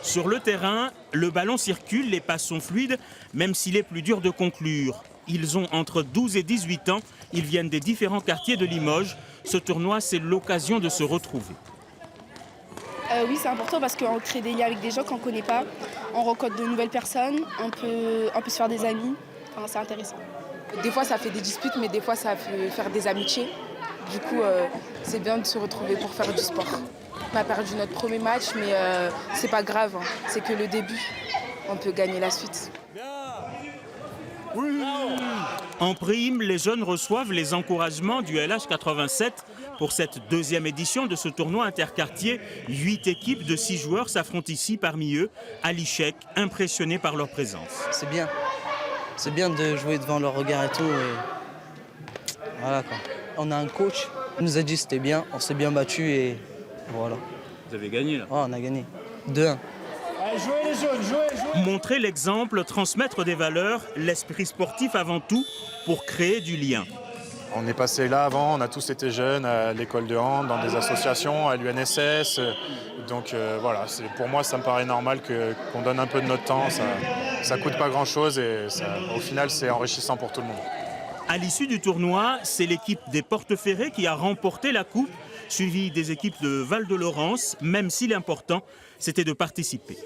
Sur le terrain, le ballon circule, les passes sont fluides, même s'il est plus dur de conclure. Ils ont entre 12 et 18 ans, ils viennent des différents quartiers de Limoges. Ce tournoi, c'est l'occasion de se retrouver. Oui, c'est important parce qu'on crée des liens avec des gens qu'on ne connaît pas. On rencontre de nouvelles personnes, on peut se faire des amis. Enfin, c'est intéressant. Des fois, ça fait des disputes, mais des fois, ça peut faire des amitiés. Du coup, c'est bien de se retrouver pour faire du sport. On a perdu notre premier match, mais c'est pas grave. Hein. C'est que le début. On peut gagner la suite. En prime, les jeunes reçoivent les encouragements du LH 87 pour cette deuxième édition de ce tournoi interquartier. 8 équipes de 6 joueurs s'affrontent ici, parmi eux Ali Cheikh, impressionné par leur présence. C'est bien. C'est bien de jouer devant leur regard et tout. Et voilà quoi. On a un coach, il nous a dit que c'était bien, on s'est bien battu et voilà. Vous avez gagné là? Ouais, on a gagné. 2-1. Jouez les jeunes, jouez. Montrer l'exemple, transmettre des valeurs, l'esprit sportif avant tout, pour créer du lien. On est passé là avant, on a tous été jeunes à l'école de hand, dans des associations, à l'UNSS. Donc voilà, pour moi ça me paraît normal qu'on donne un peu de notre temps. Ça coûte pas grand-chose et au final c'est enrichissant pour tout le monde. À l'issue du tournoi, c'est l'équipe des Porteferré qui a remporté la coupe, suivie des équipes de Val-de-Laurence, même si l'important c'était de participer.